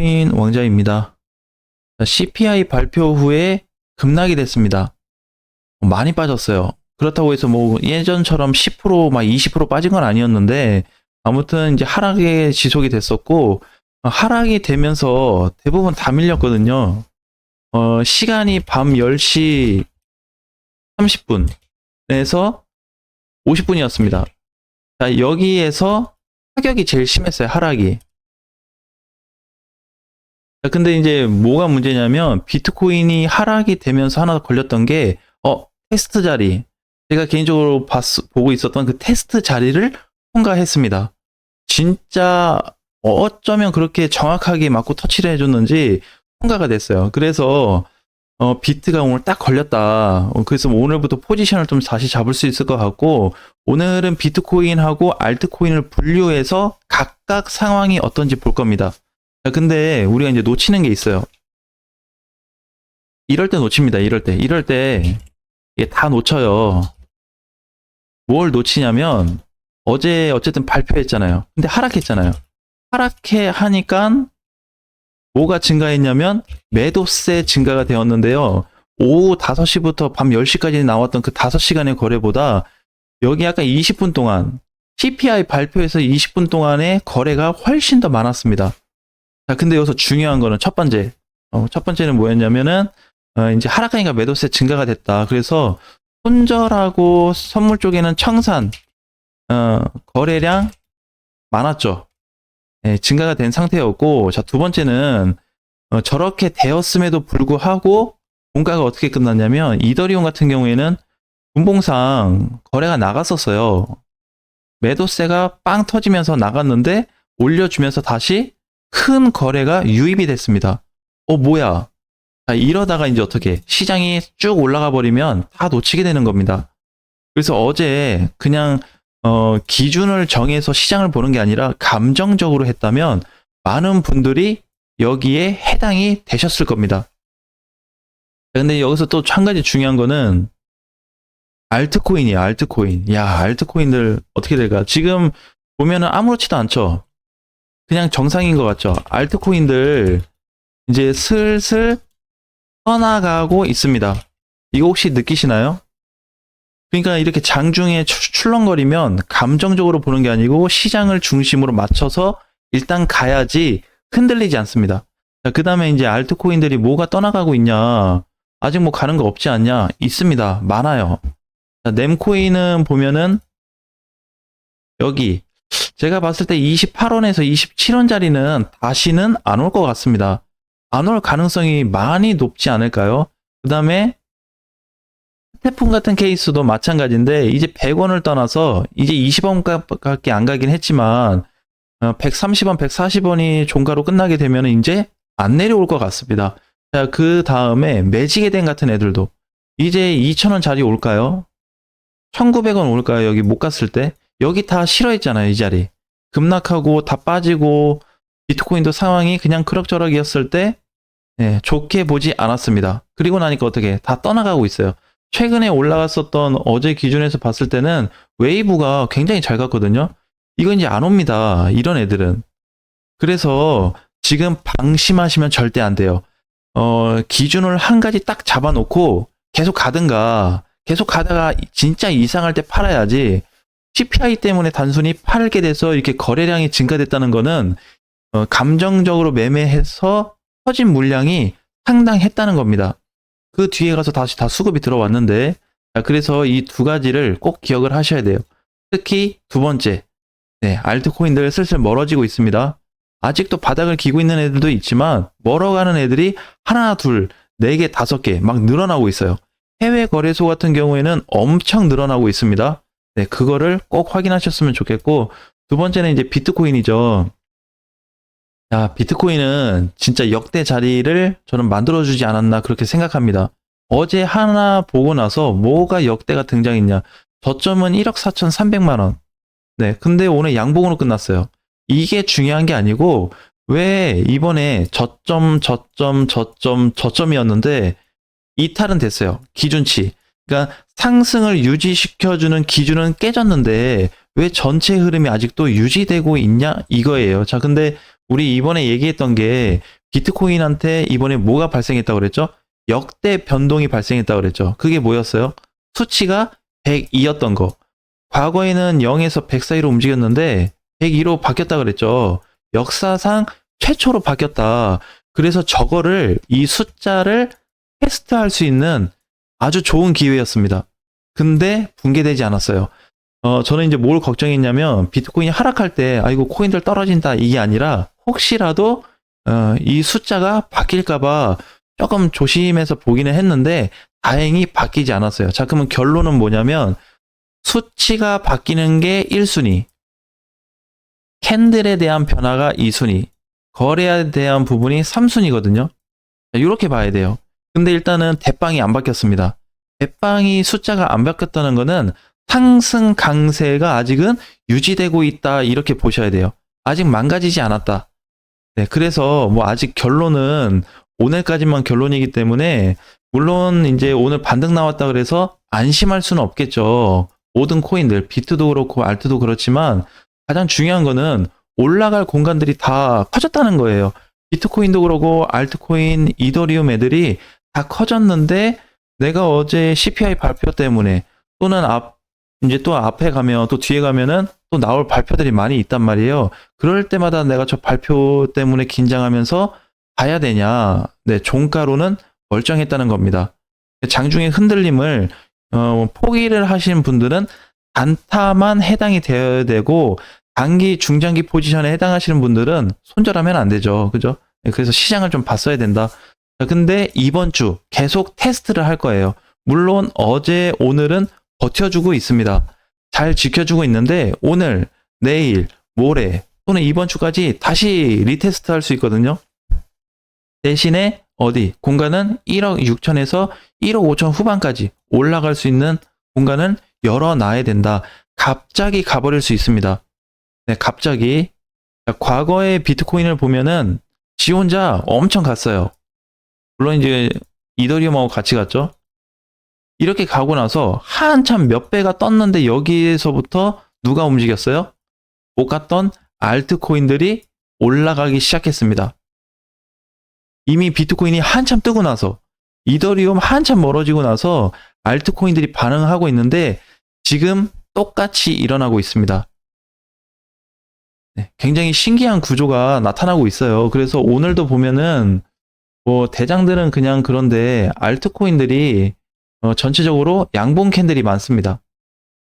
비트코인 왕자입니다. CPI 발표 후에 급락이 됐습니다. 많이 빠졌어요. 그렇다고 해서 뭐 예전처럼 10%, 막 20% 빠진 건 아니었는데, 아무튼 이제 하락에 지속이 됐었고, 하락이 되면서 대부분 다 밀렸거든요. 시간이 밤 10시 30분에서 50분이었습니다. 자, 여기에서 타격이 제일 심했어요, 하락이. 근데 이제 뭐가 문제냐면 비트코인이 하락이 되면서 하나 걸렸던 게 테스트 자리, 제가 개인적으로 보고 있었던 그 테스트 자리를 통과했습니다. 진짜 어쩌면 그렇게 정확하게 맞고 터치를 해줬는지 통과가 됐어요. 그래서 비트가 오늘 딱 걸렸다. 그래서 오늘부터 포지션을 좀 다시 잡을 수 있을 것 같고, 오늘은 비트코인하고 알트코인을 분류해서 각각 상황이 어떤지 볼 겁니다. 근데 우리가 이제 놓치는 게 있어요. 이럴 때 놓칩니다. 이럴 때 이게 다 놓쳐요. 뭘 놓치냐면 어제 어쨌든 발표했잖아요. 근데 하락했잖아요. 하락해 하니까 뭐가 증가했냐면 매도세 증가가 되었는데요. 오후 5시부터 밤 10시까지 나왔던 그 5시간의 거래보다 여기 약간 20분 동안 CPI 발표에서 20분 동안의 거래가 훨씬 더 많았습니다. 자, 근데 여기서 중요한 거는 첫 번째는 뭐였냐면은 이제 하락하니까 매도세 증가가 됐다. 그래서 손절하고 선물 쪽에는 청산 거래량 많았죠. 네, 증가가 된 상태였고, 자, 두 번째는 저렇게 되었음에도 불구하고 공가가 어떻게 끝났냐면 이더리움 같은 경우에는 분봉상 거래가 나갔었어요. 매도세가 빵 터지면서 나갔는데 올려주면서 다시 큰 거래가 유입이 됐습니다. 뭐야? 자, 이러다가 이제 어떻게 시장이 쭉 올라가 버리면 다 놓치게 되는 겁니다. 그래서 어제 그냥 기준을 정해서 시장을 보는 게 아니라 감정적으로 했다면 많은 분들이 여기에 해당이 되셨을 겁니다. 근데 여기서 또 한 가지 중요한 거는 알트코인이에요. 알트코인. 야, 알트코인들 어떻게 될까? 지금 보면은 아무렇지도 않죠. 그냥 정상인 것 같죠. 알트코인들 이제 슬슬 떠나가고 있습니다. 이거 혹시 느끼시나요? 그러니까 이렇게 장중에 출렁거리면 감정적으로 보는 게 아니고 시장을 중심으로 맞춰서 일단 가야지 흔들리지 않습니다. 그 다음에 이제 알트코인들이 뭐가 떠나가고 있냐? 아직 뭐 가는 거 없지 않냐? 있습니다. 많아요. 자, 넴코인은 보면은 여기 제가 봤을 때 28원에서 27원짜리는 다시는 안 올 것 같습니다. 안 올 가능성이 많이 높지 않을까요? 그 다음에 태풍 같은 케이스도 마찬가지인데 이제 100원을 떠나서 이제 20원밖에 안 가긴 했지만 130원, 140원이 종가로 끝나게 되면 이제 안 내려올 것 같습니다. 자, 그 다음에 매직에덴 같은 애들도 이제 2,000원짜리 올까요? 1,900원 올까요? 여기 못 갔을 때? 여기 다 싫어했잖아요, 이 자리. 급락하고 다 빠지고 비트코인도 상황이 그냥 그럭저럭이었을 때 좋게 보지 않았습니다. 그리고 나니까 어떻게 다 떠나가고 있어요. 최근에 올라갔었던 어제 기준에서 봤을 때는 웨이브가 굉장히 잘 갔거든요. 이거 이제 안 옵니다. 이런 애들은. 그래서 지금 방심하시면 절대 안 돼요. 기준을 한 가지 딱 잡아놓고 계속 가든가, 계속 가다가 진짜 이상할 때 팔아야지. CPI 때문에 단순히 팔게 돼서 이렇게 거래량이 증가됐다는 거는 감정적으로 매매해서 터진 물량이 상당했다는 겁니다. 그 뒤에 가서 다시 다 수급이 들어왔는데, 그래서 이 두 가지를 꼭 기억을 하셔야 돼요. 특히 두 번째, 알트코인들 슬슬 멀어지고 있습니다. 아직도 바닥을 기고 있는 애들도 있지만 멀어가는 애들이 하나, 둘, 4개, 5개 막 늘어나고 있어요. 해외 거래소 같은 경우에는 엄청 늘어나고 있습니다. 그거를 꼭 확인하셨으면 좋겠고, 두 번째는 이제 비트코인이죠. 야, 비트코인은 진짜 역대 자리를 저는 만들어주지 않았나 그렇게 생각합니다. 어제 하나 보고 나서 뭐가 역대가 등장했냐. 저점은 1억 4,300만 원. 근데 오늘 양봉으로 끝났어요. 이게 중요한 게 아니고 왜 이번에 저점이었는데 이탈은 됐어요. 기준치. 그러니까 상승을 유지시켜주는 기준은 깨졌는데 왜 전체 흐름이 아직도 유지되고 있냐 이거예요. 자, 근데 우리 이번에 얘기했던 게 비트코인한테 이번에 뭐가 발생했다고 그랬죠? 역대 변동이 발생했다고 그랬죠. 그게 뭐였어요? 수치가 102였던 거. 과거에는 0에서 100 사이로 움직였는데 102로 바뀌었다 그랬죠. 역사상 최초로 바뀌었다. 그래서 저거를 이 숫자를 테스트할 수 있는 아주 좋은 기회였습니다. 근데 붕괴되지 않았어요. 저는 이제 뭘 걱정했냐면 비트코인이 하락할 때 아이고 코인들 떨어진다 이게 아니라 혹시라도 이 숫자가 바뀔까봐 조금 조심해서 보기는 했는데 다행히 바뀌지 않았어요. 자, 그러면 결론은 뭐냐면 수치가 바뀌는 게 1순위, 캔들에 대한 변화가 2순위, 거래에 대한 부분이 3순위거든요. 이렇게 봐야 돼요. 근데 일단은 대빵이 안 바뀌었습니다. 대빵이 숫자가 안 바뀌었다는 거는 상승 강세가 아직은 유지되고 있다 이렇게 보셔야 돼요. 아직 망가지지 않았다. 네, 그래서 뭐 아직 결론은 오늘까지만 결론이기 때문에 물론 이제 오늘 반등 나왔다 그래서 안심할 수는 없겠죠. 모든 코인들, 비트도 그렇고 알트도 그렇지만 가장 중요한 거는 올라갈 공간들이 다 커졌다는 거예요. 비트코인도 그러고 알트코인, 이더리움 애들이 다 커졌는데 내가 어제 CPI 발표 때문에 또는 이제 또 앞에 가면 또 뒤에 가면은 또 나올 발표들이 많이 있단 말이에요. 그럴 때마다 내가 저 발표 때문에 긴장하면서 봐야 되냐. 네, 종가로는 멀쩡했다는 겁니다. 장중에 흔들림을 포기를 하신 분들은 단타만 해당이 되어야 되고 단기, 중장기 포지션에 해당하시는 분들은 손절하면 안 되죠. 그죠? 그래서 시장을 좀 봤어야 된다. 근데 이번 주 계속 테스트를 할 거예요. 물론 어제, 오늘은 버텨주고 있습니다. 잘 지켜주고 있는데 오늘, 내일, 모레 또는 이번 주까지 다시 리테스트 할 수 있거든요. 대신에 어디? 공간은 1억 6천에서 1억 5천 후반까지 올라갈 수 있는 공간을 열어놔야 된다. 갑자기 가버릴 수 있습니다. 네, 갑자기. 과거의 비트코인을 보면은 지 혼자 엄청 갔어요. 물론 이제 이더리움하고 같이 갔죠. 이렇게 가고 나서 한참 몇 배가 떴는데 여기에서부터 누가 움직였어요? 못 갔던 알트코인들이 올라가기 시작했습니다. 이미 비트코인이 한참 뜨고 나서 이더리움 한참 멀어지고 나서 알트코인들이 반응하고 있는데 지금 똑같이 일어나고 있습니다. 네, 굉장히 신기한 구조가 나타나고 있어요. 그래서 오늘도 보면은 뭐 대장들은 그냥 그런데 알트코인들이 전체적으로 양봉 캔들이 많습니다.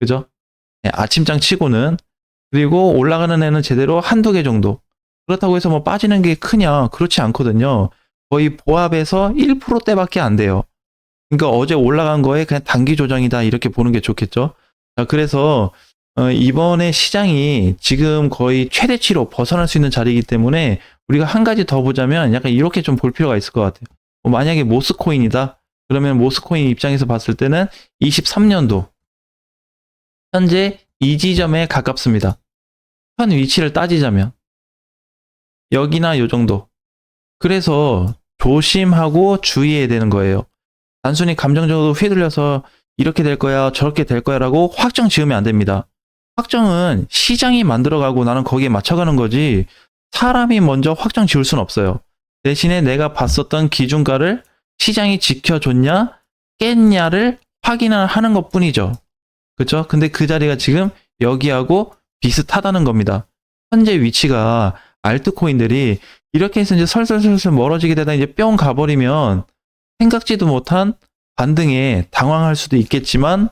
그죠? 네, 아침장 치고는. 그리고 올라가는 애는 제대로 한두 개 정도. 그렇다고 해서 뭐 빠지는 게 크냐? 그렇지 않거든요. 거의 보합에서 1%대밖에 안 돼요. 그러니까 어제 올라간 거에 그냥 단기 조정이다 이렇게 보는 게 좋겠죠. 자, 그래서 이번에 시장이 지금 거의 최대치로 벗어날 수 있는 자리이기 때문에 우리가 한 가지 더 보자면 약간 이렇게 좀 볼 필요가 있을 것 같아요. 만약에 모스코인이다. 그러면 모스코인 입장에서 봤을 때는 23년도 현재 이 지점에 가깝습니다. 현 위치를 따지자면 여기나 요 정도. 그래서 조심하고 주의해야 되는 거예요. 단순히 감정적으로 휘둘려서 이렇게 될 거야 저렇게 될 거야 라고 확정 지으면 안 됩니다. 확정은 시장이 만들어가고 나는 거기에 맞춰가는 거지 사람이 먼저 확정 지을 수는 없어요. 대신에 내가 봤었던 기준가를 시장이 지켜줬냐 깼냐를 확인을 하는 것 뿐이죠. 그렇죠? 근데 그 자리가 지금 여기하고 비슷하다는 겁니다. 현재 위치가 알트코인들이 이렇게 해서 이제 설설설설 멀어지게 되다 이제 뿅 가버리면 생각지도 못한 반등에 당황할 수도 있겠지만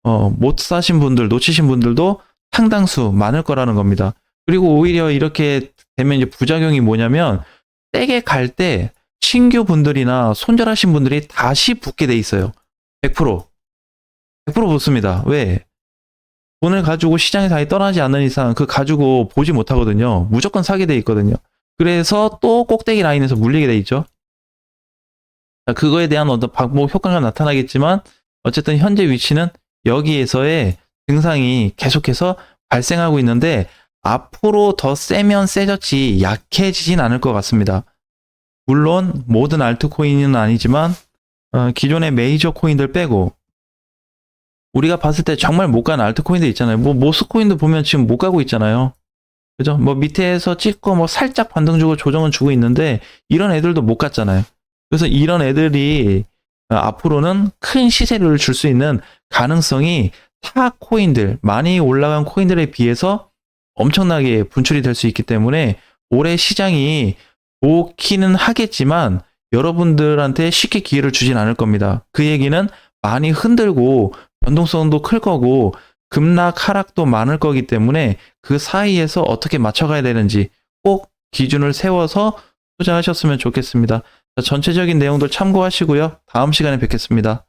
못 사신 분들, 놓치신 분들도 상당수 많을 거라는 겁니다. 그리고 오히려 이렇게 되면 이제 부작용이 뭐냐면 세게 갈 때 신규 분들이나 손절하신 분들이 다시 붙게 돼 있어요. 100% 붙습니다. 왜? 돈을 가지고 시장에 다시 떠나지 않는 이상 그 가지고 보지 못하거든요. 무조건 사게 돼 있거든요. 그래서 또 꼭대기 라인에서 물리게 돼 있죠. 그거에 대한 어떤 반복 효과가 나타나겠지만 어쨌든 현재 위치는 여기에서의 증상이 계속해서 발생하고 있는데 앞으로 더 세면 세졌지 약해지진 않을 것 같습니다. 물론 모든 알트코인은 아니지만 기존의 메이저 코인들 빼고 우리가 봤을 때 정말 못 가는 알트코인들 있잖아요. 뭐 모스코인도 보면 지금 못 가고 있잖아요. 그죠? 뭐 밑에서 찍고 뭐 살짝 반등 주고 조정은 주고 있는데 이런 애들도 못 갔잖아요. 그래서 이런 애들이 앞으로는 큰 시세를 줄 수 있는 가능성이 타 코인들, 많이 올라간 코인들에 비해서 엄청나게 분출이 될 수 있기 때문에 올해 시장이 좋기는 하겠지만 여러분들한테 쉽게 기회를 주진 않을 겁니다. 그 얘기는 많이 흔들고 변동성도 클 거고 급락 하락도 많을 거기 때문에 그 사이에서 어떻게 맞춰가야 되는지 꼭 기준을 세워서 투자하셨으면 좋겠습니다. 전체적인 내용들 참고하시고요. 다음 시간에 뵙겠습니다.